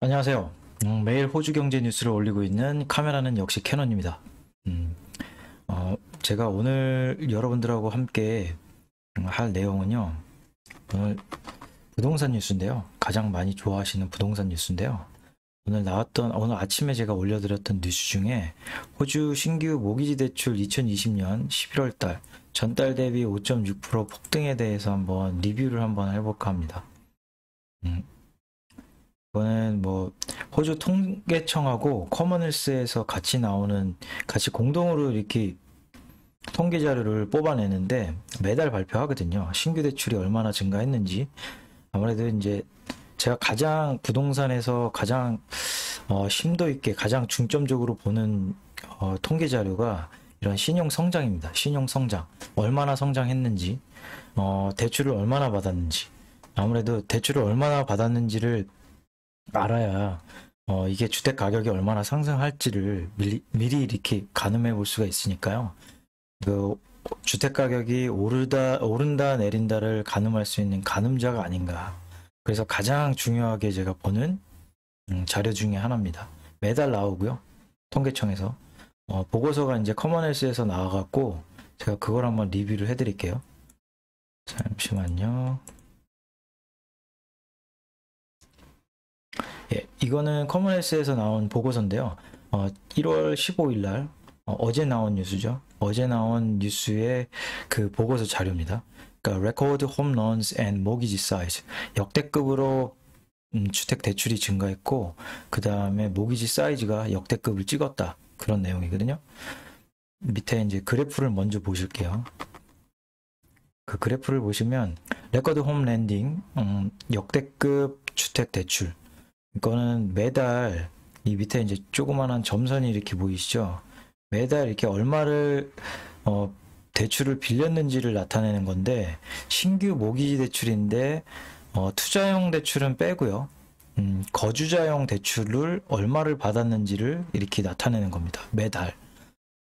안녕하세요. 매일 호주 경제 뉴스를 올리고 있는 카메라는 역시 캐논입니다. 음, 제가 오늘 여러분들하고 함께 할 내용은요. 오늘 부동산 뉴스인데요. 가장 많이 좋아하시는 부동산 뉴스인데요. 오늘 아침에 제가 올려드렸던 뉴스 중에 호주 신규 모기지 대출 2020년 11월 달 전달 대비 5.6% 폭등에 대해서 한번 리뷰를 한번 해볼까 합니다. 이거는 뭐 호주 통계청하고 커먼웰스에서 같이 공동으로 이렇게 통계 자료를 뽑아내는데 매달 발표하거든요. 신규 대출이 얼마나 증가했는지. 아무래도 이제 제가 가장 부동산에서 가장 심도 있게 가장 중점적으로 보는 통계 자료가 이런 신용 성장입니다. 신용 성장. 얼마나 성장했는지, 대출을 얼마나 받았는지. 아무래도 대출을 얼마나 받았는지를 알아야 이게 주택 가격이 얼마나 상승할지를 미리 이렇게 가늠해 볼 수가 있으니까요. 그 주택 가격이 오른다 내린다를 가늠할 수 있는 가늠자가 아닌가. 그래서 가장 중요하게 제가 보는 자료 중에 하나입니다. 매달 나오고요. 통계청에서 보고서가 이제 커먼웰스에서 나와갖고 제가 그걸 한번 리뷰를 해드릴게요. 잠시만요. 예, 이거는 커먼웰스에서 나온 보고서인데요. 1월 15일 날 어제 나온 뉴스죠. 어제 나온 뉴스의 그 보고서 자료입니다. 그러니까 Record Home Loans and Mortgage Size 역대급으로 주택 대출이 증가했고 그 다음에 모기지 사이즈가 역대급을 찍었다. 그런 내용이거든요. 밑에 이제 그래프를 먼저 보실게요. 그 그래프를 보시면 레코드 홈 랜딩 역대급 주택 대출 이거는 매달 이 밑에 이제 조그만한 점선이 이렇게 보이시죠? 매달 이렇게 얼마를 대출을 빌렸는지를 나타내는 건데 신규 모기지 대출인데 투자용 대출은 빼고요. 거주자용 대출을 얼마를 받았는지를 이렇게 나타내는 겁니다. 매달.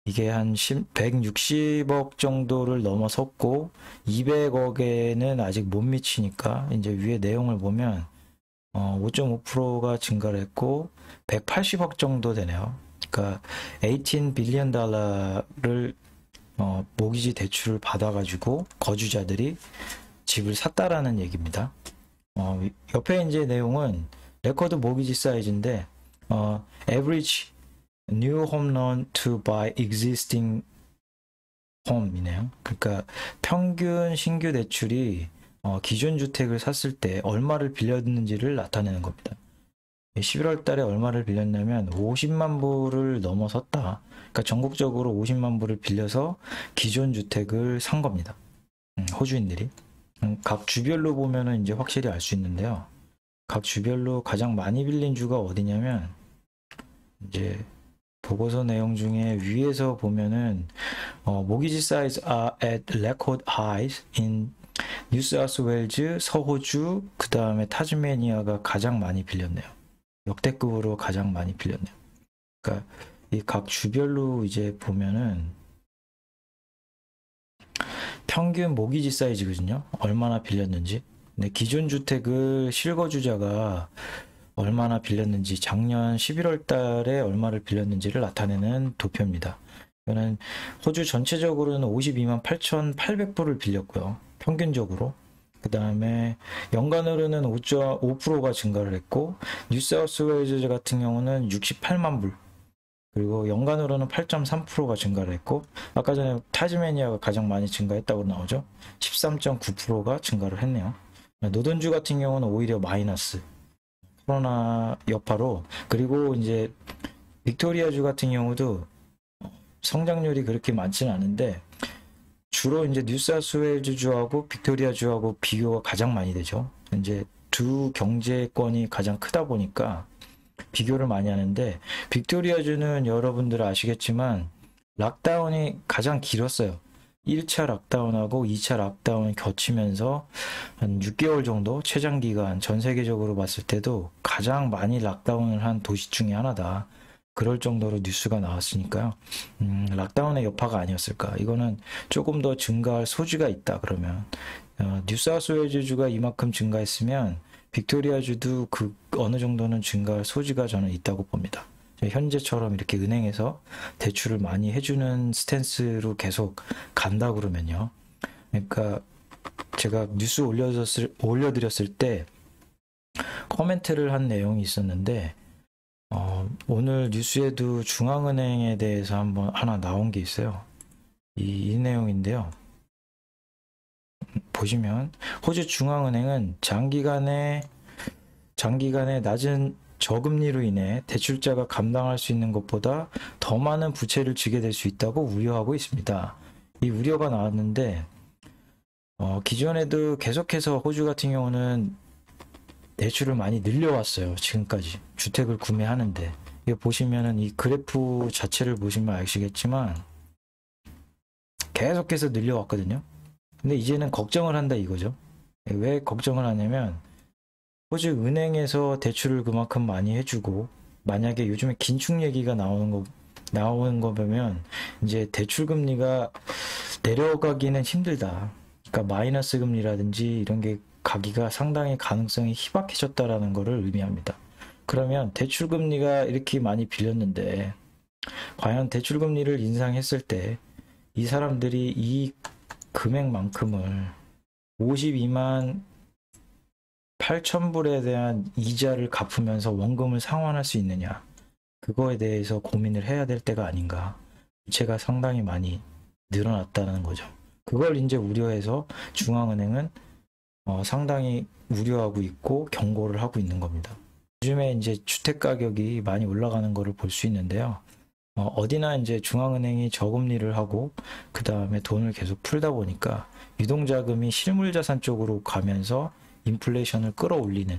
이게 한 160억 정도를 넘어섰고 200억에는 아직 못 미치니까 이제 위에 내용을 보면 5.5%가 증가를 했고 180억 정도 되네요. 그러니까 18 빌리언 달러를 모기지 대출을 받아가지고 거주자들이 집을 샀다라는 얘기입니다. 옆에 이제 내용은 레코드 모기지 사이즈인데 average new home loan to buy existing home이네요. 그러니까 평균 신규 대출이 기존 주택을 샀을 때 얼마를 빌렸는지를 나타내는 겁니다. 11월 달에 얼마를 빌렸냐면 50만 불을 넘어섰다. 그러니까 전국적으로 50만 불을 빌려서 기존 주택을 산 겁니다. 호주인들이. 각 주별로 보면은 이제 확실히 알 수 있는데요. 각 주별로 가장 많이 빌린 주가 어디냐면 이제 보고서 내용 중에 위에서 보면은 mortgage size are at record highs in 뉴사우스웨일즈, 서호주, 그 다음에 타즈메니아가 가장 많이 빌렸네요. 역대급으로 가장 많이 빌렸네요. 그러니까 이 각 주별로 이제 보면은 평균 모기지 사이즈거든요. 얼마나 빌렸는지. 근데 기존 주택을 실거주자가 얼마나 빌렸는지 작년 11월 달에 얼마를 빌렸는지를 나타내는 도표입니다. 이거는 호주 전체적으로는 52만 8,800불을 빌렸고요. 평균적으로. 그 다음에 연간으로는 5.5%가 증가를 했고 뉴사우스웨일즈 같은 경우는 68만 불 그리고 연간으로는 8.3%가 증가를 했고 아까 전에 타즈메니아가 가장 많이 증가했다고 나오죠. 13.9%가 증가를 했네요. 노던주 같은 경우는 오히려 마이너스 코로나 여파로 그리고 이제 빅토리아주 같은 경우도 성장률이 그렇게 많지는 않은데 주로 이제 뉴사우스웨일즈주하고 빅토리아주하고 비교가 가장 많이 되죠. 이제 두 경제권이 가장 크다 보니까 비교를 많이 하는데 빅토리아주는 여러분들 아시겠지만 락다운이 가장 길었어요. 1차 락다운하고 2차 락다운을 겹치면서 한 6개월 정도 최장기간 전 세계적으로 봤을 때도 가장 많이 락다운을 한 도시 중에 하나다. 그럴 정도로 뉴스가 나왔으니까요. 락다운의 여파가 아니었을까. 이거는 조금 더 증가할 소지가 있다. 그러면 뉴사우스웨일즈주가 이만큼 증가했으면 빅토리아주도 그 어느 정도는 증가할 소지가 저는 있다고 봅니다. 현재처럼 이렇게 은행에서 대출을 많이 해주는 스탠스로 계속 간다 그러면요. 그러니까 제가 뉴스 올려드렸을 때 코멘트를 한 내용이 있었는데 오늘 뉴스에도 중앙은행에 대해서 하나 나온 게 있어요. 이 내용인데요. 보시면 호주 중앙은행은 장기간의 낮은 저금리로 인해 대출자가 감당할 수 있는 것보다 더 많은 부채를 지게 될 수 있다고 우려하고 있습니다. 이 우려가 나왔는데 기존에도 계속해서 호주 같은 경우는 대출을 많이 늘려왔어요. 지금까지 주택을 구매하는데 이거 보시면은 이 그래프 자체를 보시면 아시겠지만 계속해서 늘려왔거든요. 근데 이제는 걱정을 한다 이거죠. 왜 걱정을 하냐면 호주 은행에서 대출을 그만큼 많이 해주고 만약에 요즘에 긴축 얘기가 나오는 거 보면 이제 대출 금리가 내려가기는 힘들다. 그러니까 마이너스 금리라든지 이런 게 가기가 상당히 가능성이 희박해졌다라는 것을 의미합니다. 그러면 대출 금리가 이렇게 많이 빌렸는데 과연 대출 금리를 인상했을 때 이 사람들이 이 금액만큼을 52만 8천 불에 대한 이자를 갚으면서 원금을 상환할 수 있느냐, 그거에 대해서 고민을 해야 될 때가 아닌가. 부채가 상당히 많이 늘어났다는 거죠. 그걸 이제 우려해서 중앙은행은 상당히 우려하고 있고 경고를 하고 있는 겁니다. 요즘에 이제 주택 가격이 많이 올라가는 것을 볼 수 있는데요. 어디나 이제 중앙은행이 저금리를 하고 그 다음에 돈을 계속 풀다 보니까 유동자금이 실물자산 쪽으로 가면서 인플레이션을 끌어올리는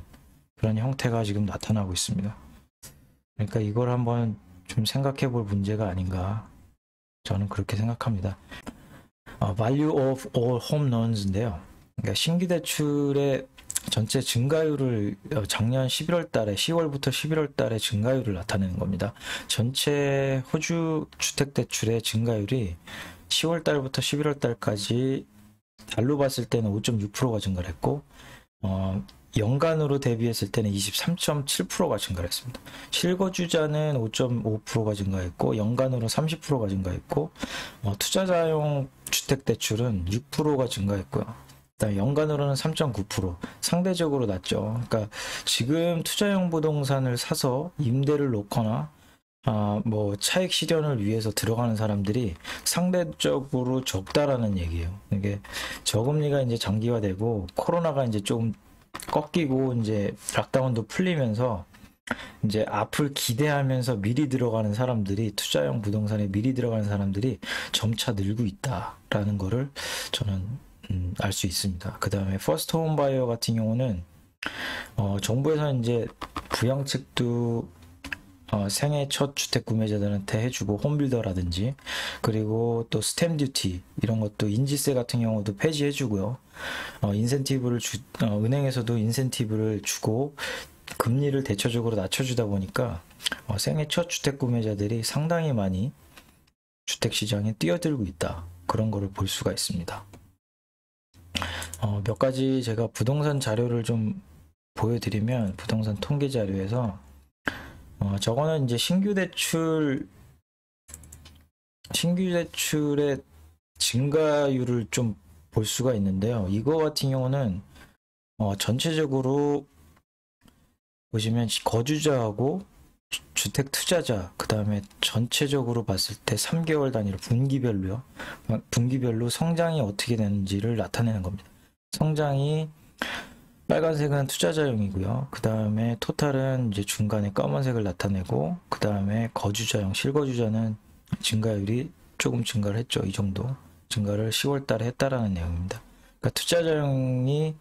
그런 형태가 지금 나타나고 있습니다. 그러니까 이걸 한번 좀 생각해 볼 문제가 아닌가, 저는 그렇게 생각합니다. Value of all home loans인데요. 그러니까 신규 대출의 전체 증가율을 작년 11월 달에 10월부터 11월 달에 증가율을 나타내는 겁니다. 전체 호주 주택 대출의 증가율이 10월 달부터 11월 달까지 달로 봤을 때는 5.6%가 증가를 했고 연간으로 대비했을 때는 23.7%가 증가했습니다. 실거주자는 5.5%가 증가했고 연간으로 30%가 증가했고 투자자용 주택대출은 6%가 증가했고요. 연간으로는 3.9%, 상대적으로 낮죠. 그러니까 지금 투자용 부동산을 사서 임대를 놓거나 뭐 차익 실현을 위해서 들어가는 사람들이 상대적으로 적다라는 얘기예요. 이게 저금리가 이제 장기화되고 코로나가 이제 좀 꺾이고 이제 락다운도 풀리면서 이제 앞을 기대하면서 미리 들어가는 사람들이, 투자용 부동산에 미리 들어가는 사람들이 점차 늘고 있다라는 거를 저는 알 수 있습니다. 그 다음에 퍼스트 홈 바이어 같은 경우는 정부에서 이제 부양책도 생애 첫 주택 구매자들한테 해주고, 홈빌더라든지 그리고 또 스탬 듀티 이런 것도, 인지세 같은 경우도 폐지해주고요. 인센티브를 은행에서도 인센티브를 주고 금리를 대체적으로 낮춰주다 보니까 생애 첫 주택 구매자들이 상당히 많이 주택 시장에 뛰어들고 있다, 그런 거를 볼 수가 있습니다. 몇 가지 제가 부동산 자료를 좀 보여드리면, 부동산 통계 자료에서 저거는 이제 신규 대출의 증가율을 좀 볼 수가 있는데요. 이거 같은 경우는 전체적으로 보시면 거주자하고 주택 투자자, 그 다음에 전체적으로 봤을 때 3개월 단위로 분기별로 성장이 어떻게 되는지를 나타내는 겁니다. 성장이 빨간색은 투자자용이고요. 그 다음에 토탈은 이제 중간에 검은색을 나타내고, 그 다음에 거주자용, 실거주자는 증가율이 조금 증가를 했죠. 이 정도 증가를 10월 달에 했다라는 내용입니다. 그러니까 투자자용이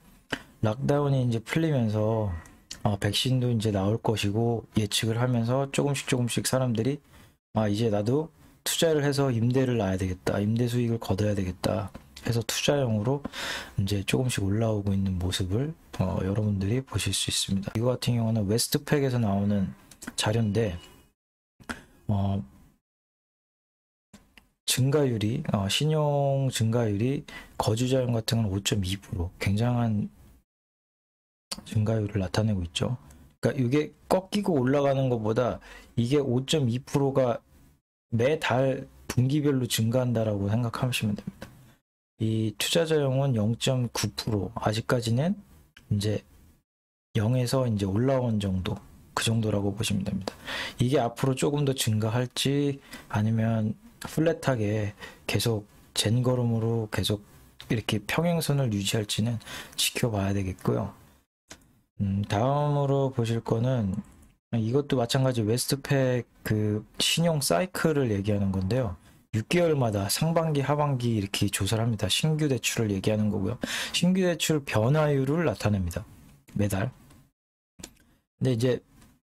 락다운이 이제 풀리면서 백신도 이제 나올 것이고 예측을 하면서 조금씩 사람들이 이제 나도 투자를 해서 임대를 놔야 되겠다, 임대 수익을 거둬야 되겠다 해서 투자용으로 이제 조금씩 올라오고 있는 모습을 여러분들이 보실 수 있습니다. 이거 같은 경우는 웨스트팩에서 나오는 자료인데 증가율이 신용 증가율이 거주자용 같은 건 5.2%, 굉장한 증가율을 나타내고 있죠. 그러니까 이게 꺾이고 올라가는 것보다 이게 5.2%가 매달 분기별로 증가한다라고 생각하시면 됩니다. 이 투자자용은 0.9%, 아직까지는 이제 0에서 이제 올라온 정도, 그 정도라고 보시면 됩니다. 이게 앞으로 조금 더 증가할지 아니면 플랫하게 계속 젠걸음으로 계속 이렇게 평행선을 유지할지는 지켜봐야 되겠고요. 다음으로 보실 거는 이것도 마찬가지 웨스트팩 그 신용 사이클을 얘기하는 건데요. 6개월마다 상반기, 하반기 이렇게 조사를 합니다. 신규 대출을 얘기하는 거고요. 신규 대출 변화율을 나타냅니다. 매달. 근데 이제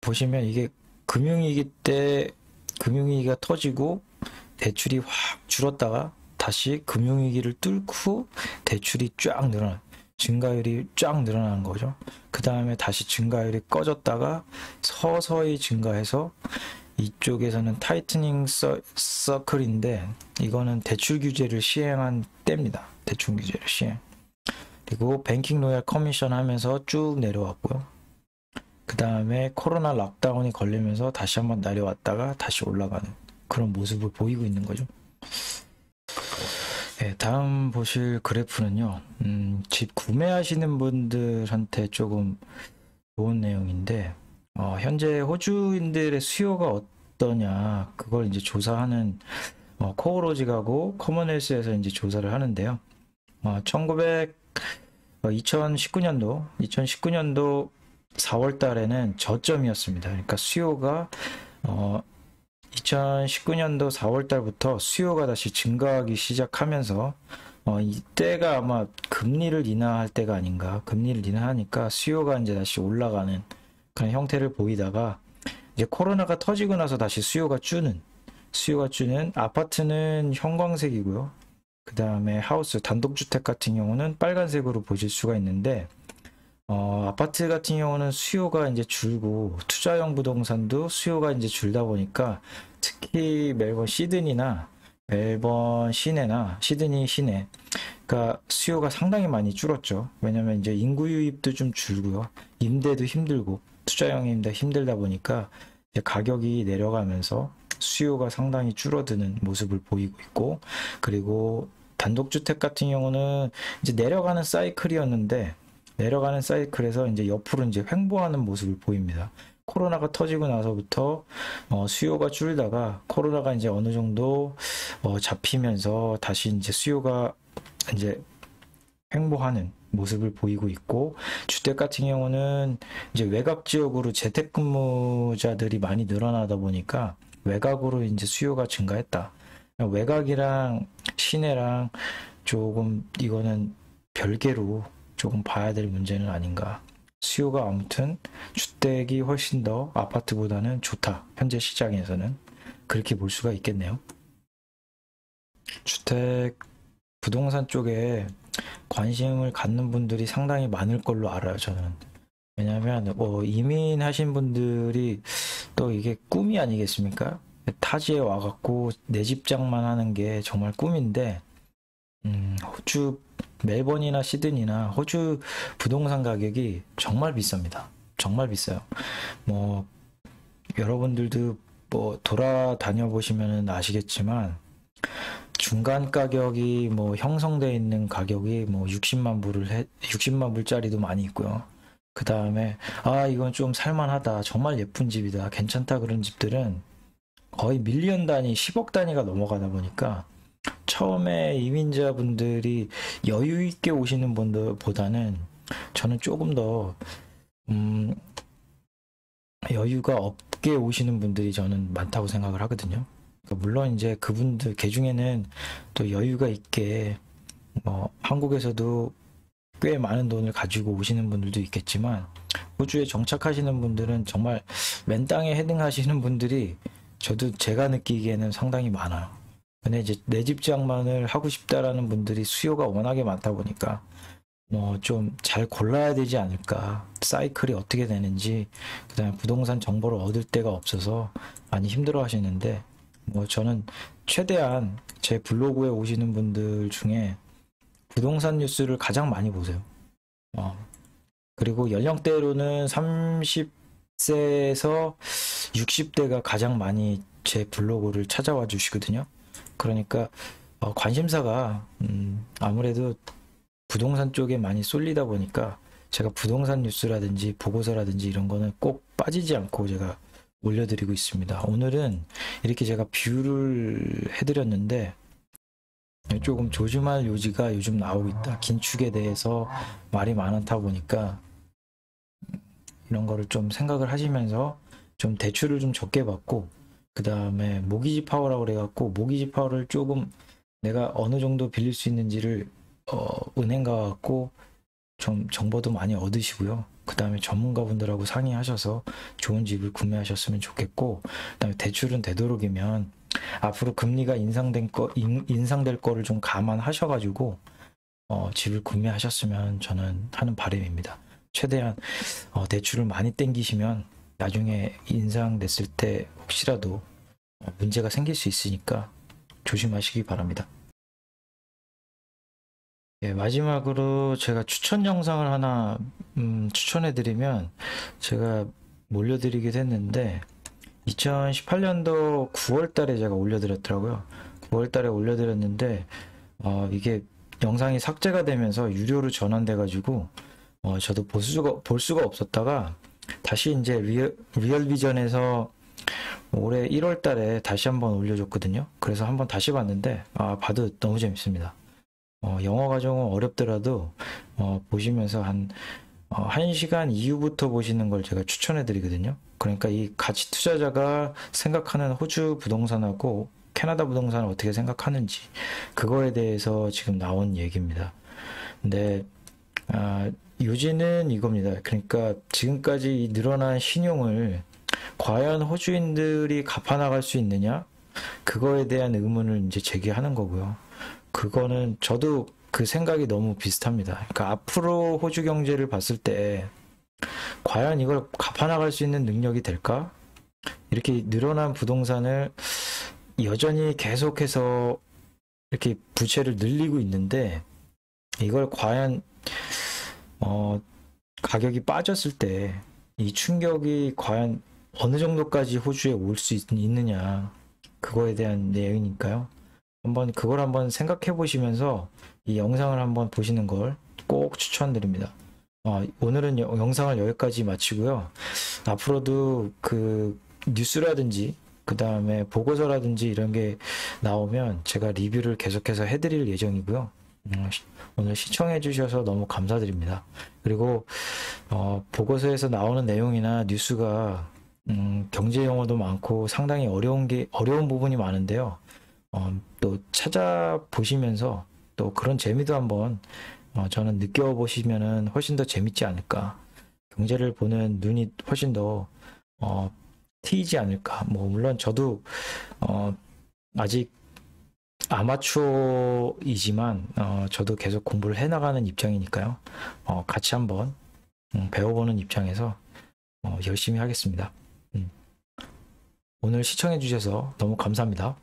보시면 이게 금융위기 때 금융위기가 터지고 대출이 확 줄었다가 다시 금융위기를 뚫고 대출이 쫙 늘어나요. 증가율이 쫙 늘어나는 거죠. 그 다음에 다시 증가율이 꺼졌다가 서서히 증가해서 이쪽에서는 타이트닝 서클인데 이거는 대출 규제를 시행한 때입니다. 대출 규제를 시행. 그리고 뱅킹 로얄 커미션 하면서 쭉 내려왔고요. 그 다음에 코로나 락다운이 걸리면서 다시 한번 내려왔다가 다시 올라가는 그런 모습을 보이고 있는 거죠. 네, 다음 보실 그래프는요. 집 구매하시는 분들한테 조금 좋은 내용인데 현재 호주인들의 수요가 어떠냐 그걸 이제 조사하는 코오로직하고 커먼웰스에서 이제 조사를 하는데요. 2019년도 4월 달에는 저점이었습니다. 그러니까 수요가 2019년도 4월 달부터 수요가 다시 증가하기 시작하면서 이때가 아마 금리를 인하할 때가 아닌가. 금리를 인하하니까 수요가 이제 다시 올라가는 그런 형태를 보이다가 이제 코로나가 터지고 나서 다시 수요가 주는 아파트는 형광색이고요. 그 다음에 하우스 단독주택 같은 경우는 빨간색으로 보실 수가 있는데 아파트 같은 경우는 수요가 이제 줄고 투자용 부동산도 수요가 이제 줄다 보니까 특히 멜번 시드니나 멜번 시내나 시드니 시내 그러니까 수요가 상당히 많이 줄었죠. 왜냐면 이제 인구 유입도 좀 줄고요. 임대도 힘들고 투자용 임대 힘들다 보니까 이제 가격이 내려가면서 수요가 상당히 줄어드는 모습을 보이고 있고 그리고 단독주택 같은 경우는 이제 내려가는 사이클이었는데 내려가는 사이클에서 이제 옆으로 이제 횡보하는 모습을 보입니다. 코로나가 터지고 나서부터 수요가 줄다가 코로나가 이제 어느 정도 잡히면서 다시 이제 수요가 이제 횡보하는 모습을 보이고 있고 주택 같은 경우는 이제 외곽 지역으로 재택근무자들이 많이 늘어나다 보니까 외곽으로 이제 수요가 증가했다. 외곽이랑 시내랑 조금 이거는 별개로 조금 봐야 될 문제는 아닌가. 수요가 아무튼 주택이 훨씬 더 아파트보다는 좋다. 현재 시장에서는 그렇게 볼 수가 있겠네요. 주택 부동산 쪽에 관심을 갖는 분들이 상당히 많을 걸로 알아요, 저는. 왜냐하면 이민하신 분들이 또 이게 꿈이 아니겠습니까? 타지에 와갖고 내 집장만 하는 게 정말 꿈인데 호주 멜번이나 시드니나 호주 부동산 가격이 정말 비쌉니다. 정말 비싸요. 여러분들도 돌아다녀 보시면 아시겠지만 중간 가격이 형성되어 있는 가격이 60만 불짜리도 많이 있고요. 그 다음에 이건 좀 살만하다. 정말 예쁜 집이다. 괜찮다. 그런 집들은 거의 밀리언 단위, 10억 단위가 넘어가다 보니까 처음에 이민자분들이 여유 있게 오시는 분들보다는 저는 조금 더 여유가 없게 오시는 분들이 저는 많다고 생각을 하거든요. 그러니까 물론 이제 그분들 개중에는 또 여유가 있게 한국에서도 꽤 많은 돈을 가지고 오시는 분들도 있겠지만 호주에 정착하시는 분들은 정말 맨 땅에 헤딩하시는 분들이 저도 제가 느끼기에는 상당히 많아요. 근데 이제 내 집장만을 하고 싶다라는 분들이 수요가 워낙에 많다 보니까 좀 잘 골라야 되지 않을까. 사이클이 어떻게 되는지 그다음에 부동산 정보를 얻을 데가 없어서 많이 힘들어 하시는데 저는 최대한 제 블로그에 오시는 분들 중에 부동산 뉴스를 가장 많이 보세요. 그리고 연령대로는 30세에서 60대가 가장 많이 제 블로그를 찾아와 주시거든요. 그러니까 관심사가 아무래도 부동산 쪽에 많이 쏠리다 보니까 제가 부동산 뉴스라든지 보고서라든지 이런 거는 꼭 빠지지 않고 제가 올려드리고 있습니다. 오늘은 이렇게 제가 뷰를 해드렸는데 조금 조심할 요지가 요즘 나오고 있다. 긴축에 대해서 말이 많다 보니까 이런 거를 좀 생각을 하시면서 좀 대출을 좀 적게 받고, 그 다음에 모기지 파워라고 그래갖고 모기지 파워를 조금 내가 어느 정도 빌릴 수 있는지를 은행 가갖고 좀 정보도 많이 얻으시고요. 그 다음에 전문가분들하고 상의하셔서 좋은 집을 구매하셨으면 좋겠고, 그 다음에 대출은 되도록이면 앞으로 금리가 인상될 거를 좀 감안하셔가지고 집을 구매하셨으면 저는 하는 바람입니다. 최대한 대출을 많이 땡기시면 나중에 인상됐을 때 혹시라도 문제가 생길 수 있으니까 조심하시기 바랍니다. 예, 마지막으로 제가 추천 영상을 하나 추천해드리면, 제가 올려드리기도 했는데 2018년도 9월 달에 제가 올려드렸더라고요. 9월 달에 올려드렸는데 이게 영상이 삭제가 되면서 유료로 전환돼 가지고 저도 볼 수가 없었다가 다시 이제 리얼비전에서 올해 1월 달에 다시 한번 올려줬거든요. 그래서 한번 다시 봤는데 봐도 너무 재밌습니다. 영어 과정은 어렵더라도 보시면서 한 1시간 이후부터 보시는 걸 제가 추천해 드리거든요. 그러니까 이 가치 투자자가 생각하는 호주 부동산하고 캐나다 부동산을 어떻게 생각하는지, 그거에 대해서 지금 나온 얘기입니다. 근데 요지는 이겁니다. 그러니까 지금까지 이 늘어난 신용을 과연 호주인들이 갚아나갈 수 있느냐, 그거에 대한 의문을 이제 제기하는 거고요. 그거는 저도 그 생각이 너무 비슷합니다. 그러니까 앞으로 호주 경제를 봤을 때 과연 이걸 갚아나갈 수 있는 능력이 될까? 이렇게 늘어난 부동산을 여전히 계속해서 이렇게 부채를 늘리고 있는데, 이걸 과연 가격이 빠졌을 때 이 충격이 과연 어느 정도까지 호주에 올 수 있느냐, 그거에 대한 내용이니까요. 그걸 한번 생각해 보시면서 이 영상을 한번 보시는 걸 꼭 추천드립니다. 오늘은 영상을 여기까지 마치고요. 앞으로도 그 뉴스라든지 그 다음에 보고서라든지 이런 게 나오면 제가 리뷰를 계속해서 해드릴 예정이고요. 오늘 시청해 주셔서 너무 감사드립니다. 그리고 보고서에서 나오는 내용이나 뉴스가 경제 용어도 많고 상당히 어려운 부분이 많은데요. 또 찾아보시면서 또 그런 재미도 한번 저는 느껴보시면은 훨씬 더 재밌지 않을까. 경제를 보는 눈이 훨씬 더 트이지 않을까. 물론 저도 아직 아마추어이지만 저도 계속 공부를 해나가는 입장이니까요. 같이 한번 배워보는 입장에서 열심히 하겠습니다. 오늘 시청해 주셔서 너무 감사합니다.